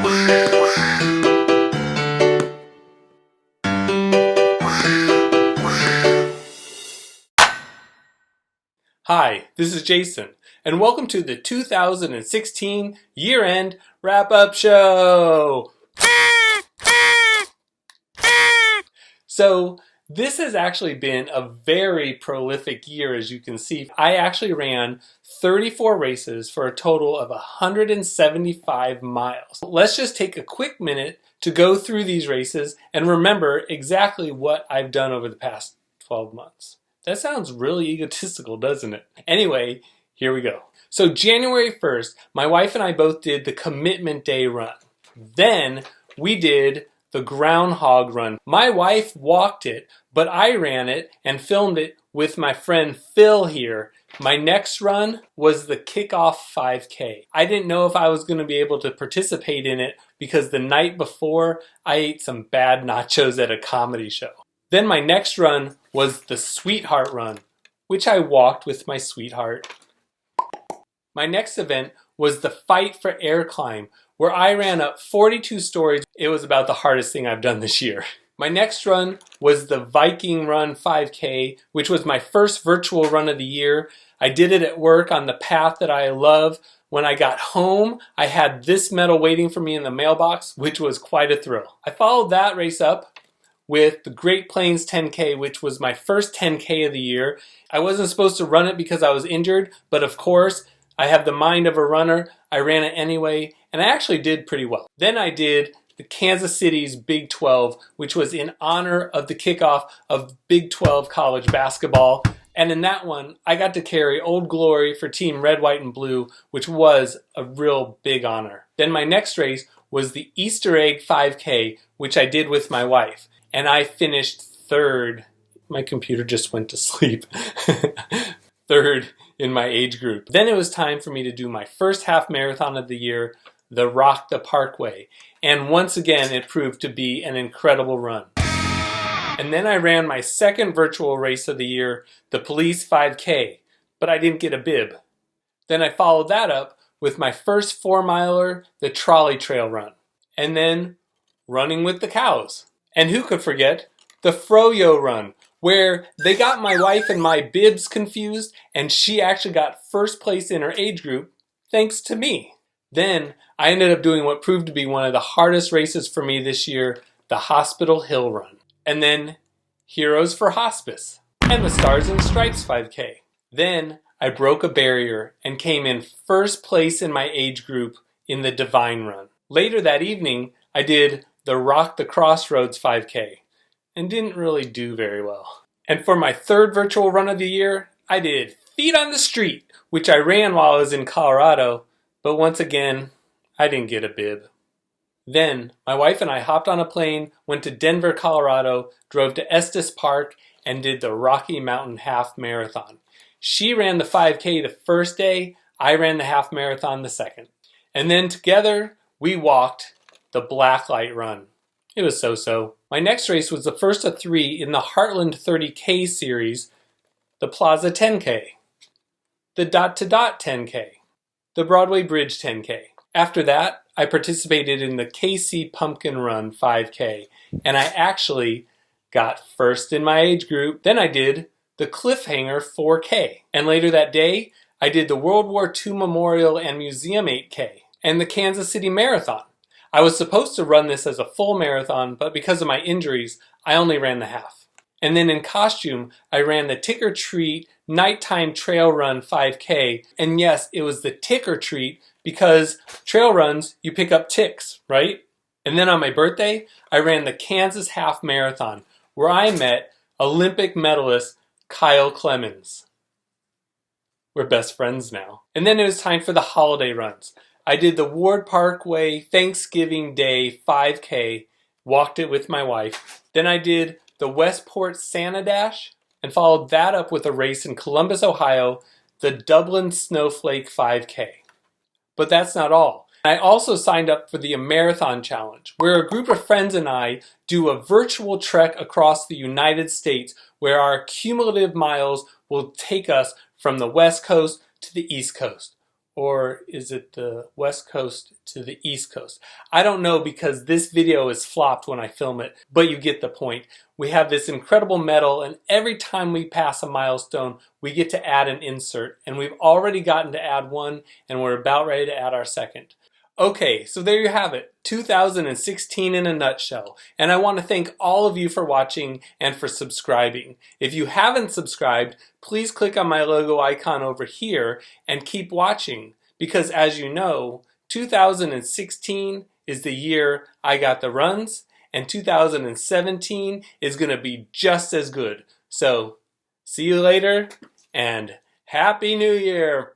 Hi, this is Jason, and welcome to the 2016 year-end wrap-up show. So, this has actually been a very prolific year, as you can see. I actually ran 34 races for a total of 175 miles. Let's just take a quick minute to go through these races and remember exactly what I've done over the past 12 months. That sounds really egotistical, doesn't it? Anyway, here we go. So January 1st, my wife and I both did the Commitment Day run. Then we did the Groundhog Run. My wife walked it, but I ran it and filmed it with my friend Phil here. My next run was the Kickoff 5K. I didn't know if I was going to be able to participate in it because the night before I ate some bad nachos at a comedy show. Then my next run was the Sweetheart Run, which I walked with my sweetheart. My next event was the Fight for Air Climb, where I ran up 42 stories. It was about the hardest thing I've done this year. My next run was the Viking Run 5K, which was my first virtual run of the year. I did it at work on the path that I love. When I got home, I had this medal waiting for me in the mailbox, which was quite a thrill. I followed that race up with the Great Plains 10K, which was my first 10K of the year. I wasn't supposed to run it because I was injured, but of course, I have the mind of a runner. I ran it anyway, and I actually did pretty well. Then I did the Kansas City's Big 12, which was in honor of the kickoff of Big 12 college basketball. And in that one, I got to carry Old Glory for Team Red, White, and Blue, which was a real big honor. Then my next race was the Easter Egg 5K, which I did with my wife. And I finished third. My computer just went to sleep. Third in my age group. Then it was time for me to do my first half marathon of the year, the Rock the Parkway. And once again, it proved to be an incredible run. And then I ran my second virtual race of the year, the Police 5K, but I didn't get a bib. Then I followed that up with my first 4-miler, the Trolley Trail Run. And then running with the cows. And who could forget the Froyo Run, where they got my wife and my bibs confused, and she actually got first place in her age group thanks to me. Then I ended up doing what proved to be one of the hardest races for me this year, the Hospital Hill Run. And then Heroes for Hospice and the Stars and Stripes 5K. Then I broke a barrier and came in first place in my age group in the Divine Run. Later that evening, I did the Rock the Crossroads 5K and didn't really do very well. And for my third virtual run of the year, I did Feet on the Street, which I ran while I was in Colorado, but once again, I didn't get a bib. Then my wife and I hopped on a plane, went to Denver, Colorado, drove to Estes Park, and did the Rocky Mountain Half Marathon. She ran the 5K the first day, I ran the half marathon the second. And then together, we walked the Blacklight Run. It was so-so. My next race was the first of 3 in the Heartland 30K series, the Plaza 10K, the Dot to Dot 10K, the Broadway Bridge 10K. After that, I participated in the KC Pumpkin Run 5K, and I actually got first in my age group. Then I did the Cliffhanger 4K, and later that day, I did the World War II Memorial and Museum 8K, and the Kansas City Marathon. I was supposed to run this as a full marathon, but because of my injuries, I only ran the half. And then in costume, I ran the Tick or Treat Nighttime Trail Run 5K. And yes, it was the Tick or Treat because trail runs, you pick up ticks, right? And then on my birthday, I ran the Kansas Half Marathon, where I met Olympic medalist Kyle Clemens. We're best friends now. And then it was time for the holiday runs. I did the Ward Parkway Thanksgiving Day 5K, walked it with my wife. Then I did the Westport Santa Dash and followed that up with a race in Columbus, Ohio, the Dublin Snowflake 5K. But that's not all. I also signed up for the Marathon Challenge, where a group of friends and I do a virtual trek across the United States where our cumulative miles will take us from the West Coast to the East Coast. Or is it the West Coast to the East Coast? I don't know because this video is flopped when I film it, but you get the point. We have this incredible medal, and every time we pass a milestone, we get to add an insert, and we've already gotten to add one, and we're about ready to add our second. Okay, so there you have it, 2016 in a nutshell. And I want to thank all of you for watching and for subscribing. If you haven't subscribed, please click on my logo icon over here and keep watching. Because as you know, 2016 is the year I got the runs, and 2017 is going to be just as good. So, see you later, and Happy New Year!